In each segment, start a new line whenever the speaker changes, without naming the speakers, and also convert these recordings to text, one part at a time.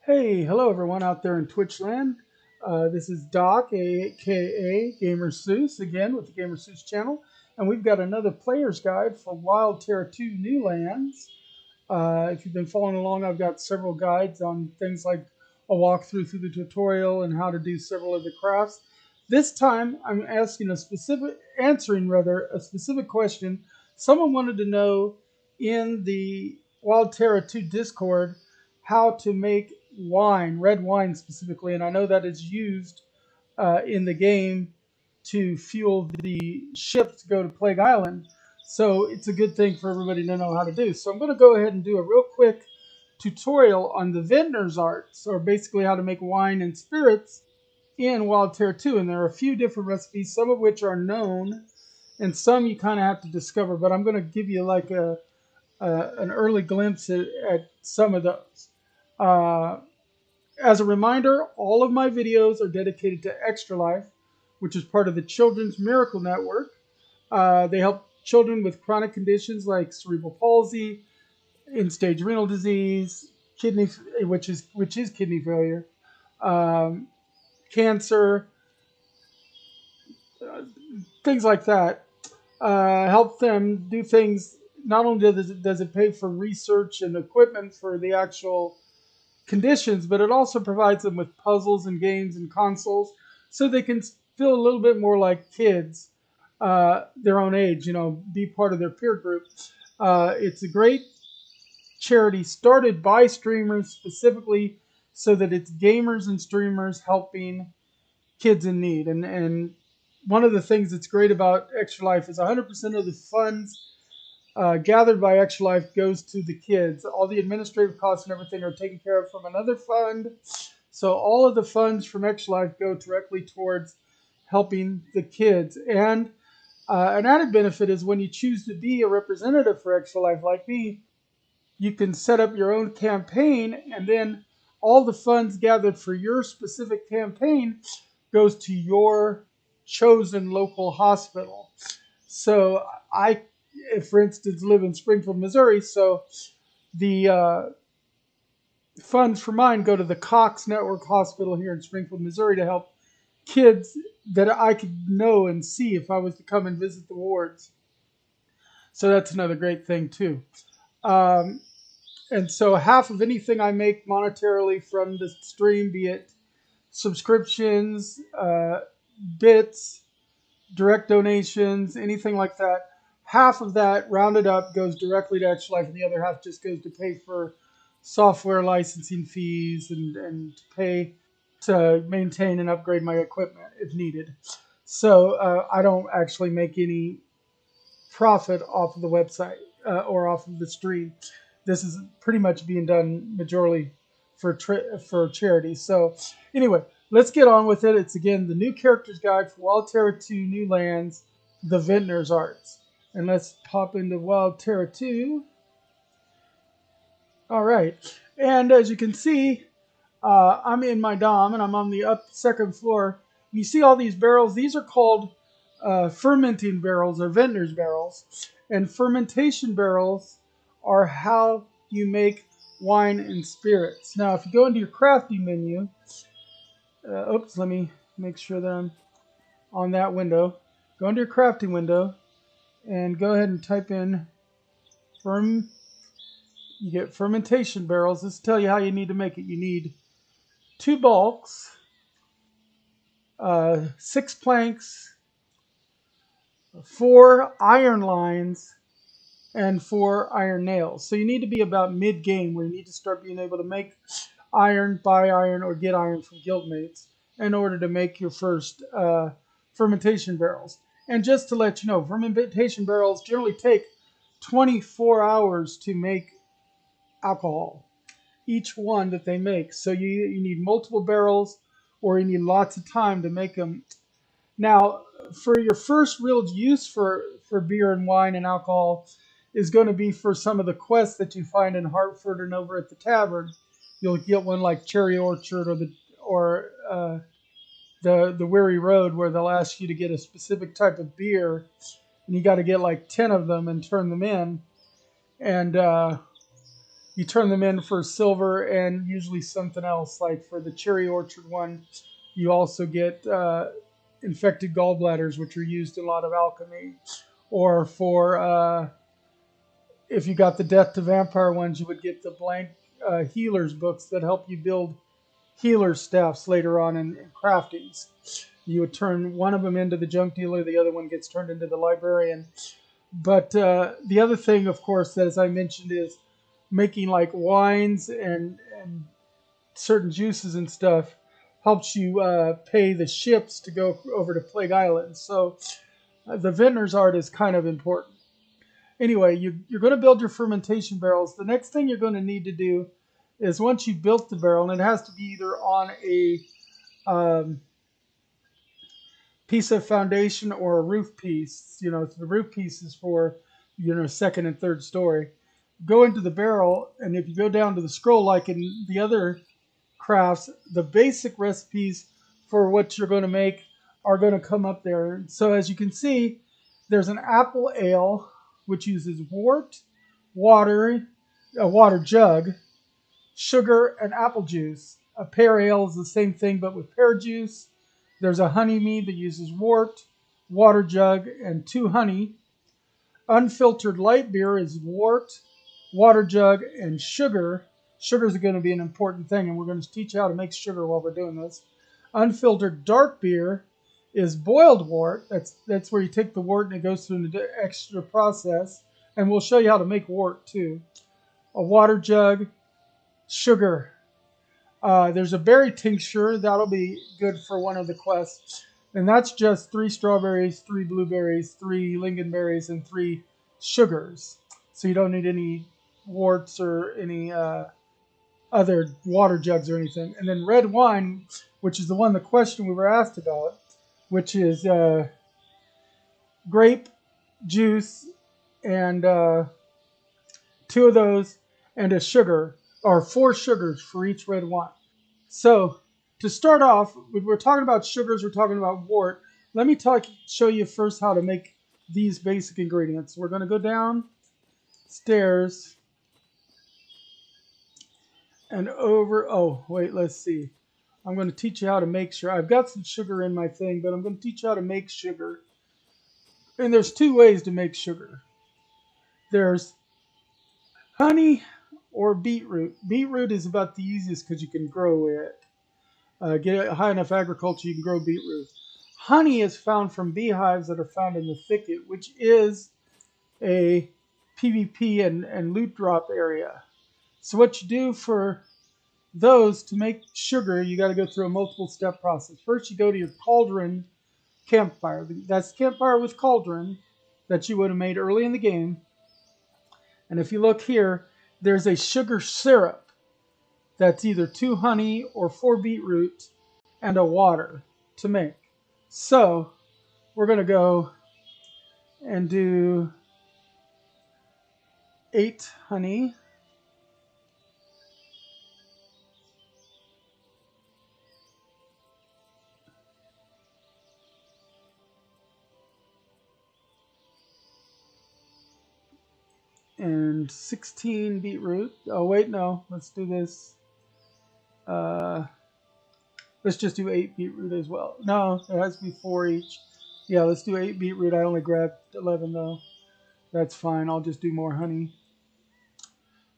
Hey, hello everyone out there in Twitch land. This is Doc, aka Gamer Seuss, again with the Gamer Seuss channel, and we've got another player's guide for Wild Terra 2 New Lands. If you've been following along, I've got several guides on things like a walkthrough through the tutorial and how to do several of the crafts. This time, I'm answering a specific question. Someone wanted to know in the Wild Terra 2 Discord how to make wine, red wine specifically, and I know that is used in the game to fuel the ship to go to Plague Island. So it's a good thing for everybody to know how to do. So I'm going to go ahead and do a real quick tutorial on the vintner's arts, or basically how to make wine and spirits in Wild Terra 2. And there are a few different recipes, some of which are known, and some you kind of have to discover. But I'm going to give you like an early glimpse at some of those. Uh, as a reminder, all of my videos are dedicated to Extra Life, which is part of the Children's Miracle Network. They help children with chronic conditions like cerebral palsy, end-stage renal disease, kidney, which is kidney failure, um, cancer, uh, things like that. Help them do things. Not only does it pay for research and equipment for the actual conditions, but it also provides them with puzzles and games and consoles so they can feel a little bit more like kids, their own age, be part of their peer group. It's a great charity started by streamers specifically so that it's gamers and streamers helping kids in need. And one of the things that's great about Extra Life is 100% of the funds gathered by Extra Life goes to the kids. All the administrative costs and everything are taken care of from another fund. So all of the funds from Extra Life go directly towards helping the kids. And an added benefit is when you choose to be a representative for Extra Life like me, you can set up your own campaign, and then all the funds gathered for your specific campaign goes to your chosen local hospital. So I, for instance, live in Springfield, Missouri, so the funds for mine go to the Cox Network Hospital here in Springfield, Missouri to help kids that I could know and see if I was to come and visit the wards. So that's another great thing too. Um, and so half of anything I make monetarily from the stream, be it subscriptions, bits, direct donations, anything like that, half of that rounded up goes directly to Extra Life, and the other half just goes to pay for software licensing fees and to pay to maintain and upgrade my equipment if needed. So I don't actually make any profit off of the website or off of the stream. This is pretty much being done majorly for charity. So anyway, let's get on with it. It's again the new characters guide for Wild Terra 2 New Lands, the Vintner's Arts. And let's pop into Wild Terra 2. All right. And as you can see, I'm in my dom and I'm on the second floor. You see all these barrels? These are called fermenting barrels or vintner's barrels. And fermentation barrels are how you make wine and spirits. Now, if you go into your crafting menu, let me make sure that I'm on that window. Go into your crafting window and go ahead and type in you get fermentation barrels. This will tell you how you need to make it. You need 2 bulks, 6 planks, 4 iron lines, and 4 iron nails. So you need to be about mid-game where you need to start being able to make iron, buy iron, or get iron from guildmates in order to make your first fermentation barrels. And just to let you know, fermentation barrels generally take 24 hours to make alcohol, each one that they make. So you need multiple barrels or you need lots of time to make them. Now, for your first real use for beer and wine and alcohol is going to be for some of the quests that you find in Hartford and over at the tavern. You'll get one like Cherry Orchard or the Weary Road, where they'll ask you to get a specific type of beer, and you got to get like 10 of them and turn them in. And you turn them in for silver and usually something else. Like for the cherry orchard one, you also get infected gallbladders, which are used in a lot of alchemy. Or for if you got the Death to Vampire ones, you would get the blank healers books that help you build healer staffs later on in craftings. You would turn one of them into the junk dealer, the other one gets turned into the librarian. But the other thing, of course, that as I mentioned, is making like wines and certain juices and stuff helps you pay the ships to go over to Plague Island. So the vintner's art is kind of important. Anyway, you're going to build your fermentation barrels. The next thing you're going to need to do is once you've built the barrel, and it has to be either on a piece of foundation or a roof piece. You know, the roof piece is for, you know, second and third story. Go into the barrel, and if you go down to the scroll, like in the other crafts, the basic recipes for what you're going to make are going to come up there. So as you can see, there's an apple ale, which uses wort, water, a water jug, sugar, and apple juice. A pear ale is the same thing, but with pear juice. There's a honey mead that uses wort, water jug, and 2 honey. Unfiltered light beer is wort, water jug, and sugar. Sugar is going to be an important thing, and we're going to teach you how to make sugar while we're doing this. Unfiltered dark beer is boiled wort. That's where you take the wort and it goes through an extra process. And we'll show you how to make wort too. A water jug, sugar. There's a berry tincture. That'll be good for one of the quests. And that's just 3 strawberries, 3 blueberries, 3 lingonberries, and 3 sugars. So you don't need any worts or any other water jugs or anything. And then red wine, which is the question we were asked about, which is grape juice and 2 of those and a sugar, or 4 sugars for each red wine. So to start off, we're talking about sugars, we're talking about wort. Let me show you first how to make these basic ingredients. We're going to go downstairs and over. Oh, wait, let's see. I'm going to teach you how to make sugar. I've got some sugar in my thing, but I'm going to teach you how to make sugar. And there's 2 ways to make sugar. There's honey or beetroot. Beetroot is about the easiest because you can grow it. Get high enough agriculture, you can grow beetroot. Honey is found from beehives that are found in the thicket, which is a PvP and loot drop area. So what you do for those to make sugar, you got to go through a multiple step process. First, you go to your cauldron campfire. That's campfire with cauldron that you would have made early in the game. And if you look here, there's a sugar syrup that's either 2 honey or 4 beetroot and a water to make. So we're going to go and do 8 honey. And 16 beetroot. Oh, wait, no. Let's do this. Let's just do 8 beetroot as well. No, it has to be 4 each. Yeah, let's do 8 beetroot. I only grabbed 11, though. That's fine. I'll just do more honey.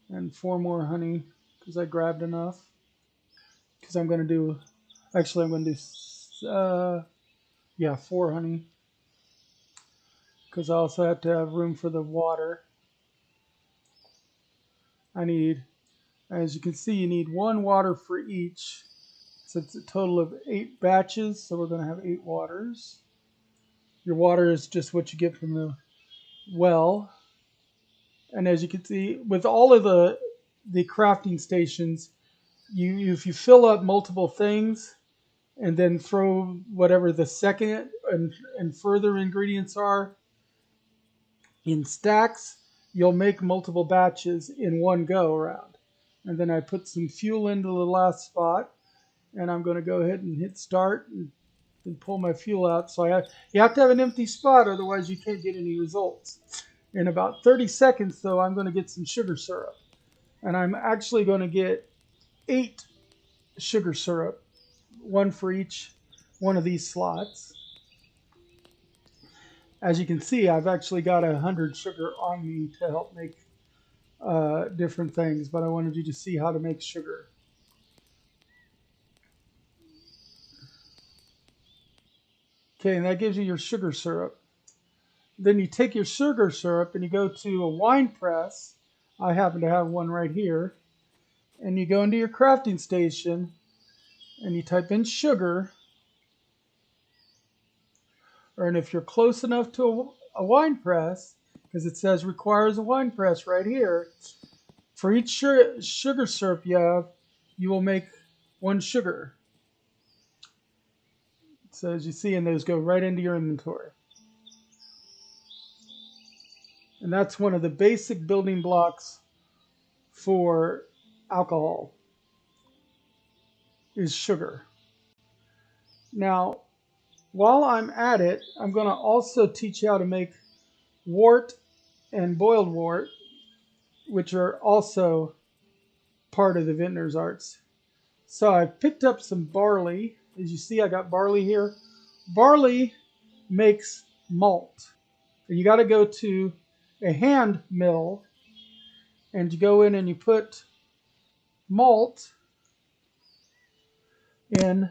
And 4 more honey, because I grabbed enough. Because I'm going to do... Actually, I'm going to do... yeah, 4 honey. Because I also have to have room for the water. I need, as you can see, you need 1 water for each. So it's a total of 8 batches. So we're going to have 8 waters. Your water is just what you get from the well. And as you can see, with all of the crafting stations, if you fill up multiple things and then throw whatever the second and further ingredients are in stacks, you'll make multiple batches in one go around. And then I put some fuel into the last spot, and I'm going to go ahead and hit start and pull my fuel out. So you have to have an empty spot, otherwise you can't get any results. In about 30 seconds, though, I'm going to get some sugar syrup. And I'm actually going to get 8 sugar syrup, one for each one of these slots. As you can see, I've actually got 100 sugar on me to help make different things, but I wanted you to see how to make sugar. Okay, and that gives you your sugar syrup. Then you take your sugar syrup and you go to a wine press. I happen to have one right here. And you go into your crafting station and you type in sugar. And if you're close enough to a wine press, because it says requires a wine press right here, for each sugar syrup you have, you will make 1 sugar. So as you see, and those go right into your inventory. And that's one of the basic building blocks for alcohol is sugar. Now, while I'm at it, I'm going to also teach you how to make wort and boiled wort, which are also part of the vintner's arts. So I picked up some barley. As you see, I got barley here. Barley makes malt. You got to go to a hand mill and you go in and you put malt in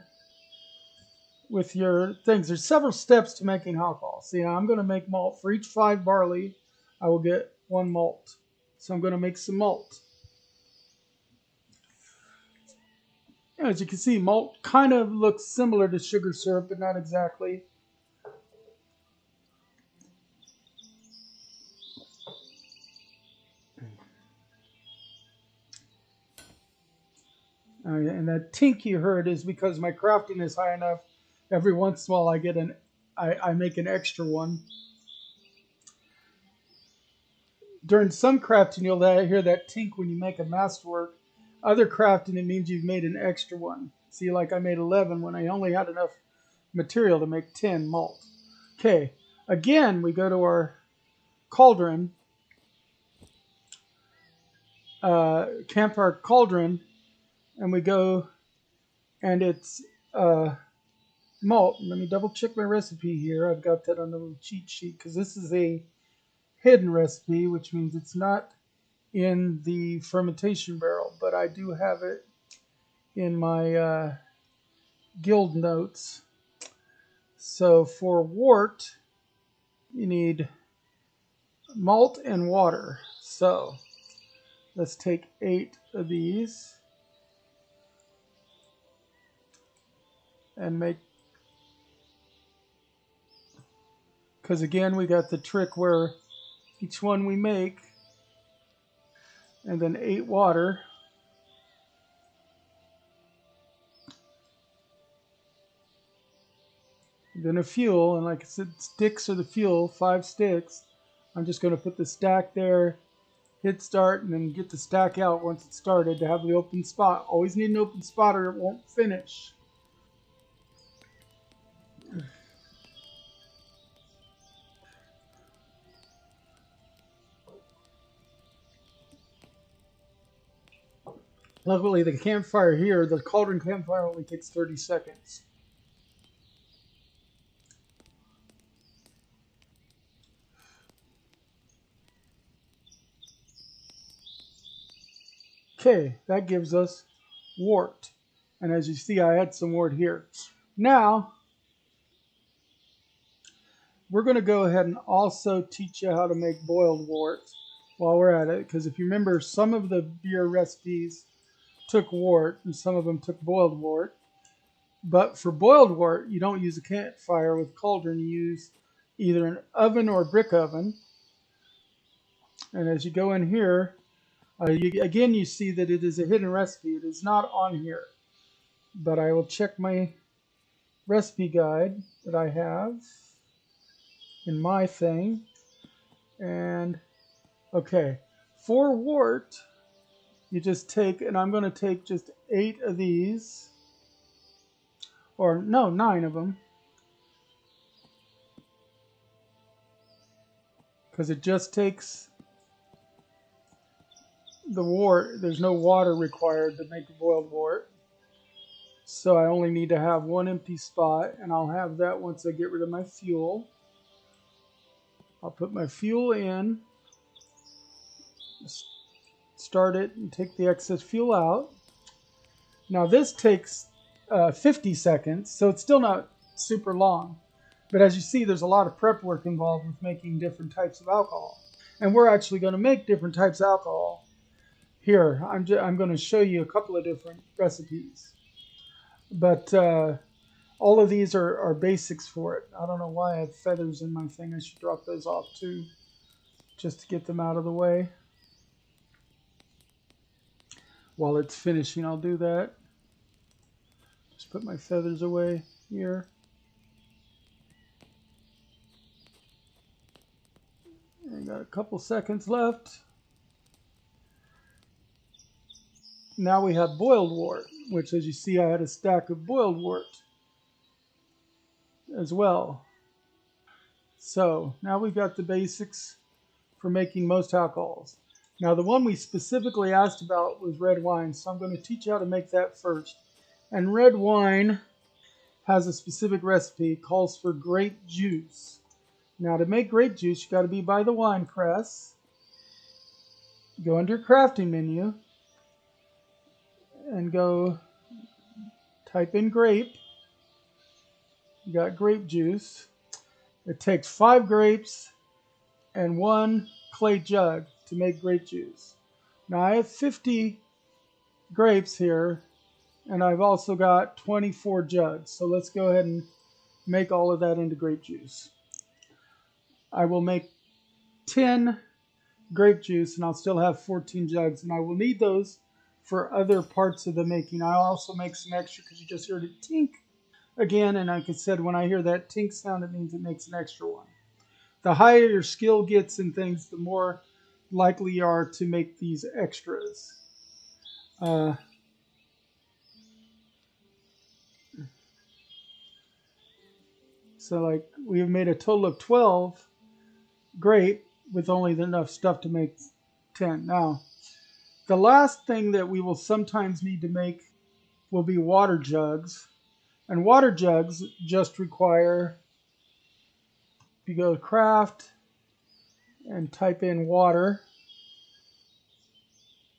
with your things. There's several steps to making alcohol. See, I'm going to make malt. For each 5 barley, I will get 1 malt. So I'm going to make some malt. As you can see, malt kind of looks similar to sugar syrup, but not exactly. And that tink you heard is because my crafting is high enough. Every once in a while, I make an extra one. During some crafting, you'll hear that tink when you make a masterwork. Other crafting, it means you've made an extra one. See, like I made 11 when I only had enough material to make 10 malt. Okay, again, we go to our cauldron, campfire cauldron, and we go, and it's malt. Let me double check my recipe here. I've got that on the little cheat sheet because this is a hidden recipe, which means it's not in the fermentation barrel, but I do have it in my guild notes. So for wort, you need malt and water. So let's take 8 of these and make, because again we got the trick where each one we make, and then 8 water. Then a fuel, and like I said, sticks are the fuel, 5 sticks. I'm just going to put the stack there, hit start, and then get the stack out once it's started to have the open spot. Always need an open spot or it won't finish. Luckily, the campfire here, the cauldron campfire, only takes 30 seconds. Okay, that gives us wort. And as you see, I had some wort here. Now, we're going to go ahead and also teach you how to make boiled wort while we're at it. Because if you remember, some of the beer recipes took wort and some of them took boiled wort. But for boiled wort, you don't use a campfire with cauldron. You use either an oven or a brick oven. And as you go in here, again, you see that it is a hidden recipe. It is not on here. But I will check my recipe guide that I have in my thing. And, okay, for wort, you just take, and I'm going to take just 8 of these. Or, no, 9 of them. Because it just takes the wort, there's no water required to make a boiled wort. So I only need to have one empty spot, and I'll have that once I get rid of my fuel. I'll put my fuel in, start it, and take the excess fuel out. Now this takes 50 seconds, so it's still not super long. But as you see, there's a lot of prep work involved with making different types of alcohol. And we're actually going to make different types of alcohol. Here, I'm going to show you a couple of different recipes. But all of these are basics for it. I don't know why I have feathers in my thing. I should drop those off too, just to get them out of the way. While it's finishing, I'll do that. Just put my feathers away here. I got a couple seconds left. Now we have boiled wort, which, as you see, I had a stack of boiled wort as well. So now we've got the basics for making most alcohols. Now the one we specifically asked about was red wine, so I'm going to teach you how to make that first. And red wine has a specific recipe, calls for grape juice. Now to make grape juice, you got to be by the wine press. Go under your crafting menu and go type in grape. You got grape juice. It takes 5 grapes and 1 clay jug to make grape juice. Now I have 50 grapes here, and I've also got 24 jugs. So let's go ahead and make all of that into grape juice. I will make 10 grape juice, and I'll still have 14 jugs, and I will need those for other parts of the making. I'll also make some extra because you just heard it tink again, and like I said, when I hear that tink sound, it means it makes an extra one. The higher your skill gets in things, the more likely you are to make these extras. So like we have made a total of 12 grape with only enough stuff to make 10. Now, the last thing that we will sometimes need to make will be water jugs. And water jugs just require, if you go to craft and type in water,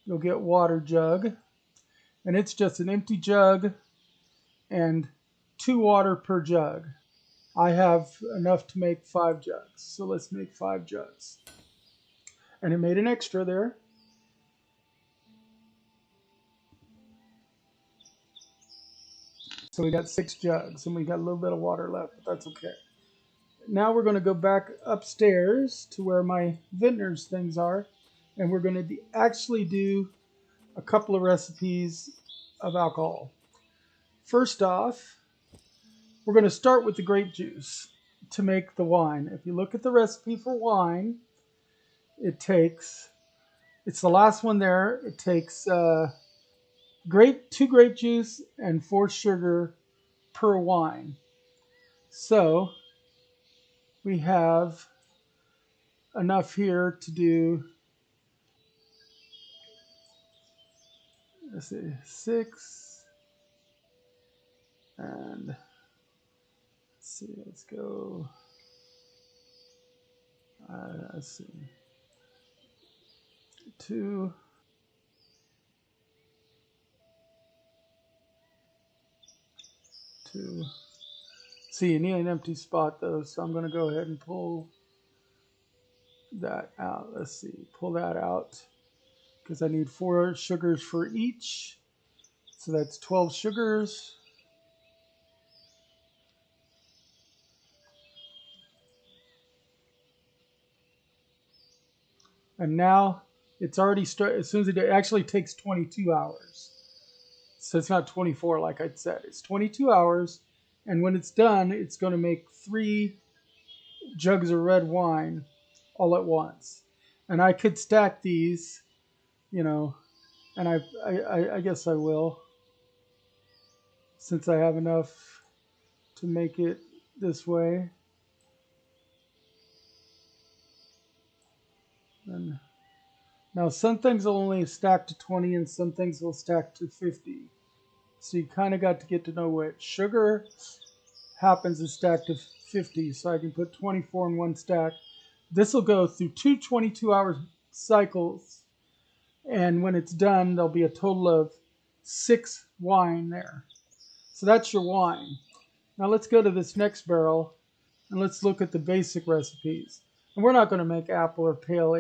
you'll get water jug. And it's just an empty jug and 2 water per jug. I have enough to make 5 jugs. So let's make 5 jugs. And it made an extra there. So we got 6 jugs, and we got a little bit of water left, but that's okay. Now we're going to go back upstairs to where my vintner's things are, and we're going to actually do a couple of recipes of alcohol. First off, we're going to start with the grape juice to make the wine. If you look at the recipe for wine, it's the last one there. It takes 2 grape juice and 4 sugar per wine. So we have enough here to do, let's see, 6, and let's go, let's see, 2, 2. See, you need an empty spot though, so I'm going to go ahead and pull that out. Let's see, pull that out because I need 4 sugars for each. So that's 12 sugars. And now it's already started. As soon as it actually takes 22 hours. So it's not 24 like I said. It's 22 hours. And when it's done, it's going to make 3 jugs of red wine all at once. And I could stack these, and I guess I will, since I have enough to make it this way. And Now, some things will only stack to 20 and some things will stack to 50. So you kind of got to get to know which. Sugar happens to stack to 50, so I can put 24 in one stack. This will go through two 22-hour cycles, and when it's done, there'll be a total of 6 wine there. So that's your wine. Now let's go to this next barrel, and let's look at the basic recipes. And we're not going to make apple or pear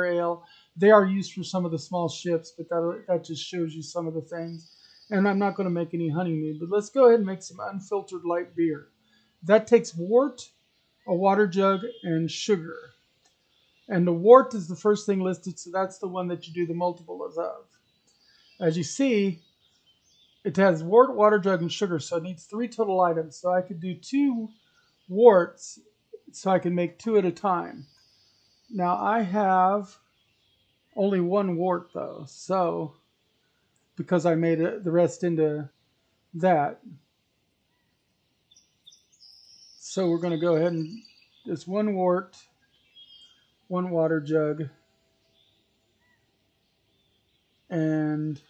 ale. They are used for some of the small ships, but that just shows you some of the things. And I'm not going to make any honeymead, but let's go ahead and make some unfiltered light beer. That takes wort, a water jug, and sugar. And the wort is the first thing listed, so that's the one that you do the multiples of. As you see, it has wort, water jug, and sugar, so it needs 3 total items. So I could do 2 warts, so I can make 2 at a time. Now I have only 1 wart though, so because I made the rest into that. So we're going to go ahead and just 1 wort, 1 water jug, and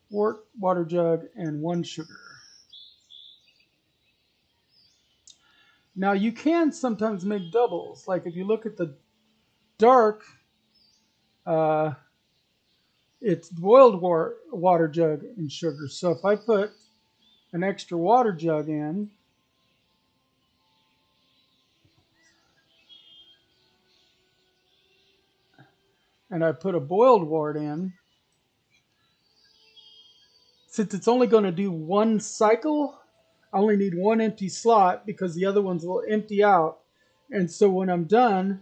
wort, water jug, and 1 sugar. Now you can sometimes make doubles. Like if you look at the dark, it's boiled water jug and sugar. So if I put an extra water jug in, and I put a boiled wort in, since it's only going to do 1 cycle, I only need 1 empty slot because the other ones will empty out. And so when I'm done,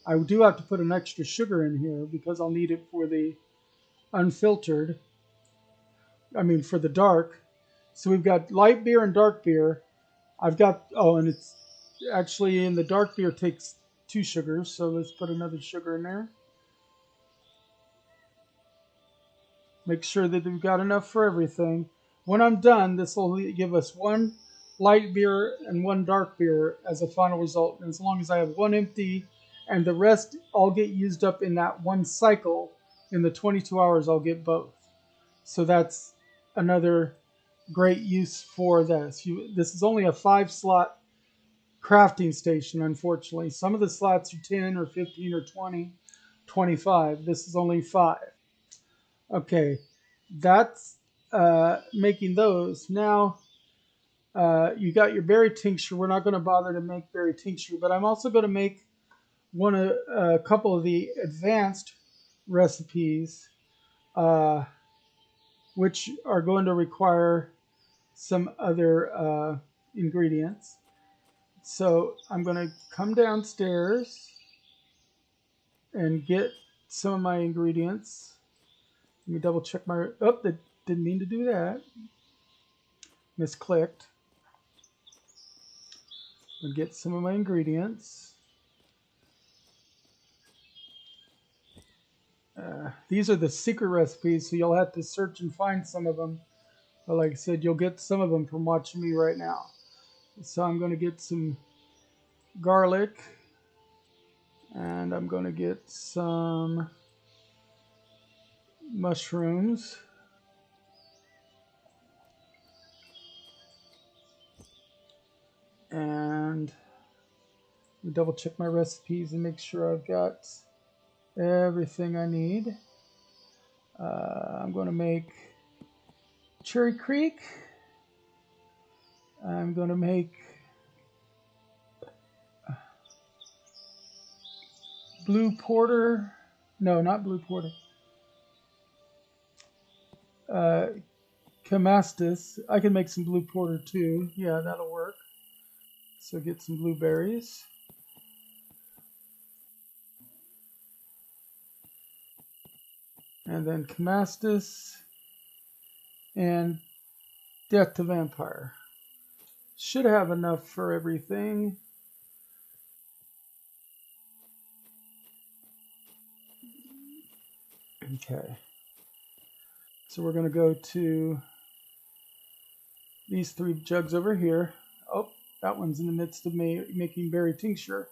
I do have to put an extra sugar in here because I'll need it for the unfiltered. For the dark. So we've got light beer and dark beer. I've got, and it's actually in the dark beer takes 2 sugars. So let's put another sugar in there. Make sure that we've got enough for everything. When I'm done, this will give us 1 light beer and 1 dark beer as a final result. And as long as I have 1 empty and the rest all get used up in that 1 cycle, in the 22 hours, I'll get both. So that's another great use for this. This is only a 5-slot crafting station, unfortunately. Some of the slots are 10 or 15 or 20, 25. This is only 5. Okay, that's making those. Now, you got your berry tincture. We're not going to bother to make berry tincture, but I'm also going to make a couple of the advanced recipes, which are going to require some other ingredients. So I'm going to come downstairs and get some of my ingredients. Let me double check my, that didn't mean to do that. Misclicked. I'll get some of my ingredients. These are the secret recipes, so you'll have to search and find some of them. But like I said, you'll get some of them from watching me right now. So I'm going to get some garlic, and I'm going to get some mushrooms. And double check my recipes and make sure I've got everything I need. I'm going to make Cherry Creek. I'm going to make Blue Porter. No, not Blue Porter. Camastus. I can make some Blue Porter too. Yeah, that'll work. So get some blueberries. And then Camastus and Death to Vampire. Should have enough for everything. Okay. So we're going to go to these 3 jugs over here. Oh, that one's in the midst of making berry tincture.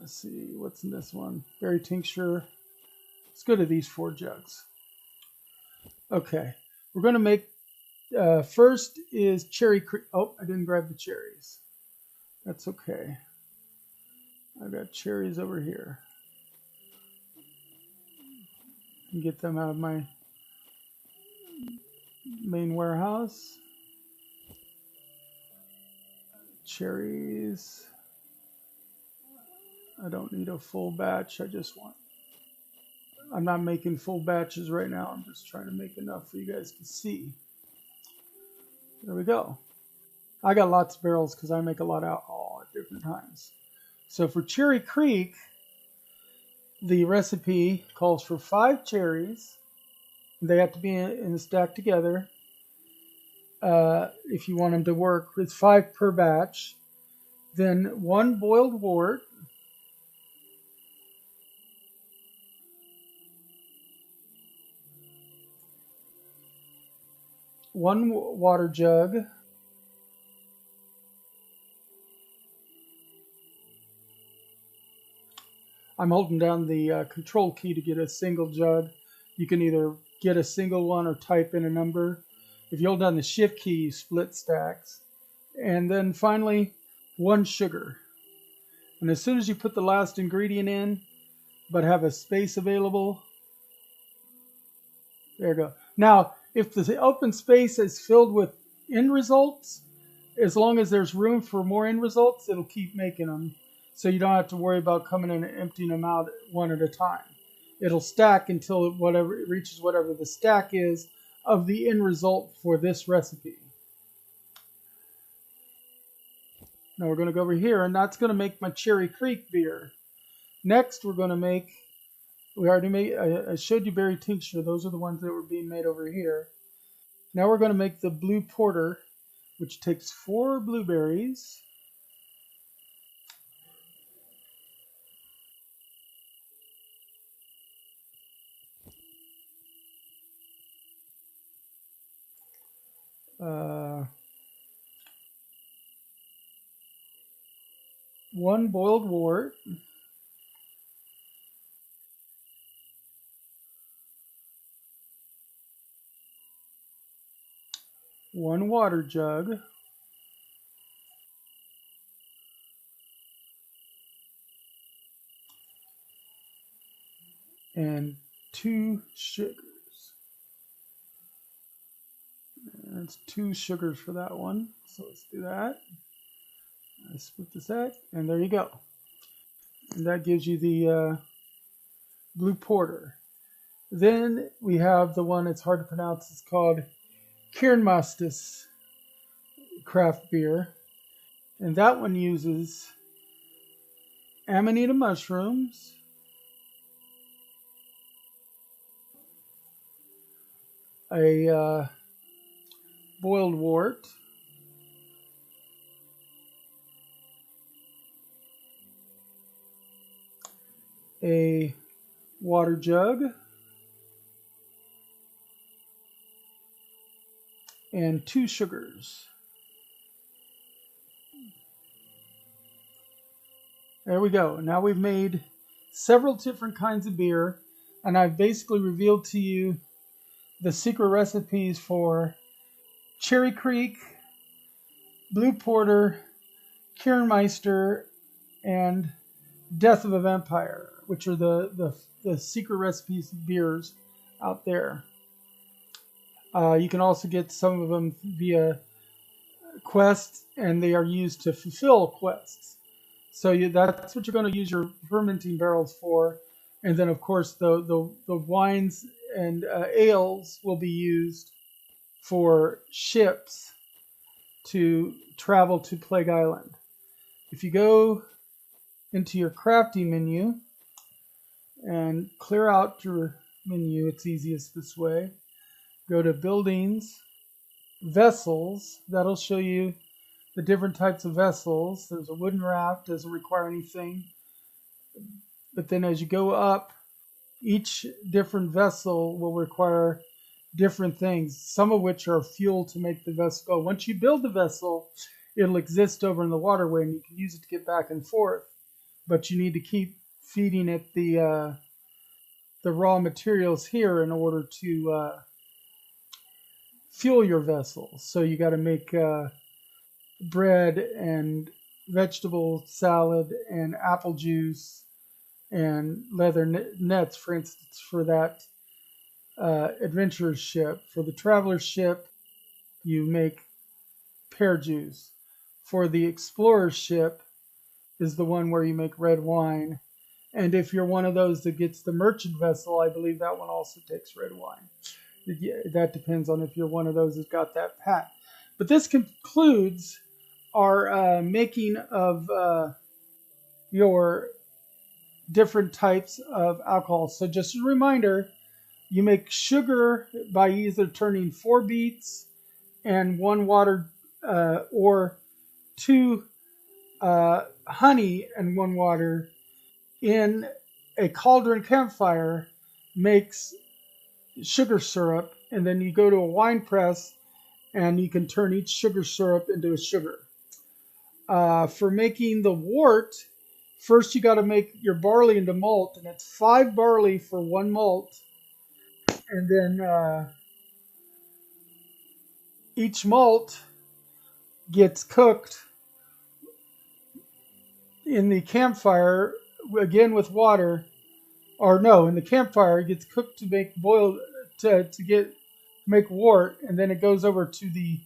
Let's see, what's in this one? Berry tincture. Let's go to these 4 jugs. Okay, we're going to make, first is cherry cream. Oh, I didn't grab the cherries. That's okay. I've got cherries over here. And get them out of my main warehouse. Cherries. I don't need a full batch. I'm not making full batches right now. I'm just trying to make enough for you guys to see. There we go. I got lots of barrels because I make a lot of alcohol at different times. So for Cherry Creek, the recipe calls for 5 cherries. They have to be in a stack together. If you want them to work, it's 5 per batch. Then 1 boiled wort. 1 water jug. I'm holding down the control key to get a single jug. You can either get a single one or type in a number. If you hold down the shift key, you split stacks. And then finally, 1 sugar. And as soon as you put the last ingredient in, but have a space available, there you go. Now, if the open space is filled with end results, as long as there's room for more end results, it'll keep making them. So you don't have to worry about coming in and emptying them out one at a time. It'll stack until it reaches whatever the stack is of the end result for this recipe. Now we're going to go over here, and that's going to make my Cherry Creek beer. Next, we're going to make, we already made, I showed you berry tincture. Those are the ones that were being made over here. Now we're going to make the blue porter, which takes 4 blueberries. One boiled wort, one water jug, and 2 sugars. That's 2 sugars for that one. So let's do that. I split this out, and there you go. And that gives you the blue porter. Then we have the one that's hard to pronounce. It's called Kernmastis craft beer. And that one uses amanita mushrooms, a boiled wort, a water jug, and 2 sugars. There we go. Now we've made several different kinds of beer, and I've basically revealed to you the secret recipes for Cherry Creek, Blue Porter, Kernmeister, and Death of a Vampire, which are the secret recipes of beers out there. You can also get some of them via quests, and they are used to fulfill quests. So that's what you're going to use your fermenting barrels for. And then, of course, the wines and ales will be used for ships to travel to Plague Island. If you go into your crafting menu and clear out your menu, it's easiest this way. Go to Buildings, Vessels. That'll show you the different types of vessels. There's a wooden raft, doesn't require anything. But then as you go up, each different vessel will require different things, some of which are fuel to make the vessel go. Once you build the vessel, it'll exist over in the waterway, and you can use it to get back and forth. but you need to keep feeding it the raw materials here in order to fuel your vessel. So you got to make bread and vegetable salad and apple juice and leather nets, for instance, for that adventurer's ship. For the traveler's ship, you make pear juice. For the explorer's ship is the one where you make red wine. And if you're one of those that gets the merchant vessel, I believe that one also takes red wine. That depends on if you're one of those that's got that pack. But this concludes our making of your different types of alcohol. So just a reminder, you make sugar by either turning 4 beets and 1 water or 2 honey and 1 water in a cauldron campfire makes sugar syrup, and then you go to a wine press and you can turn each sugar syrup into a sugar. For making the wort, first you got to make your barley into malt, and it's 5 barley for 1 malt, and then each malt gets cooked in the campfire again with water, or no, in the campfire it gets cooked to make make wort, and then it goes over to the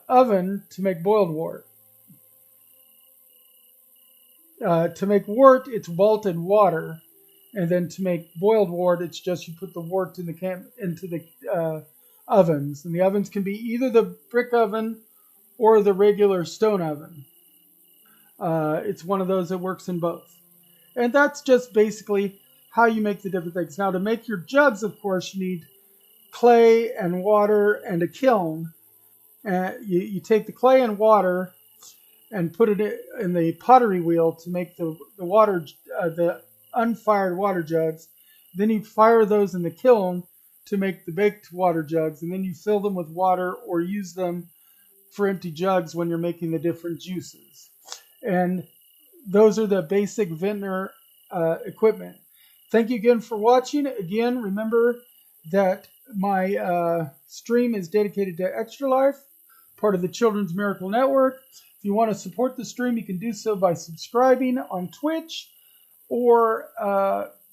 oven to make boiled wort. To make wort, it's malted water, and then to make boiled wort, it's just you put the wort in into the ovens, and the ovens can be either the brick oven or the regular stone oven. It's one of those that works in both. And that's just basically how you make the different things. Now, to make your jugs, of course, you need clay and water and a kiln. You take the clay and water and put it in the pottery wheel to make the water, the unfired water jugs. Then you fire those in the kiln to make the baked water jugs, and then you fill them with water or use them for empty jugs when you're making the different juices. And those are the basic vintner equipment. Thank you again for watching. Again, remember that my stream is dedicated to Extra Life, part of the Children's Miracle Network. If you want to support the stream, you can do so by subscribing on Twitch or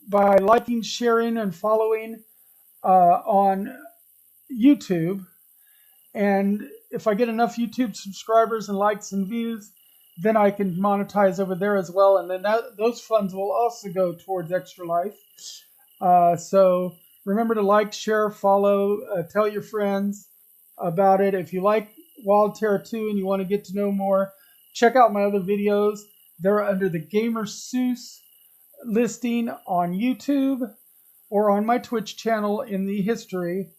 by liking, sharing, and following on YouTube. And if I get enough YouTube subscribers and likes and views, then I can monetize over there as well. And then those funds will also go towards Extra Life. So remember to like, share, follow, tell your friends about it. If you like Wild Terra 2 and you want to get to know more, check out my other videos. They're under the Gamer Seuss listing on YouTube or on my Twitch channel in the history.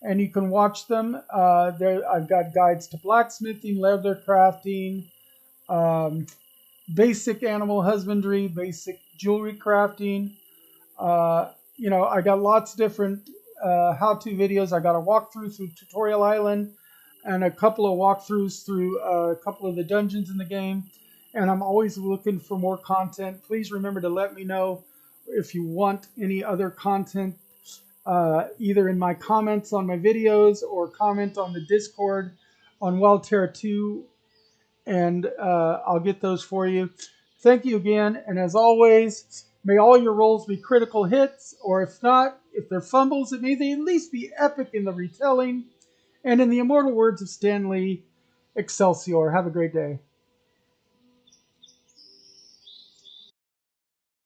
And you can watch them. I've got guides to blacksmithing, leather crafting, basic animal husbandry, basic jewelry crafting. I got lots of different how-to videos. I got a walkthrough through Tutorial Island and a couple of walkthroughs through a couple of the dungeons in the game. And I'm always looking for more content. Please remember to let me know if you want any other content, either in my comments on my videos or comment on the Discord on Wild Terra 2, and I'll get those for you. Thank you again, and as always, may all your rolls be critical hits, or if not, if they're fumbles, may they at least be epic in the retelling. And in the immortal words of Stan Lee, Excelsior. Have a great day.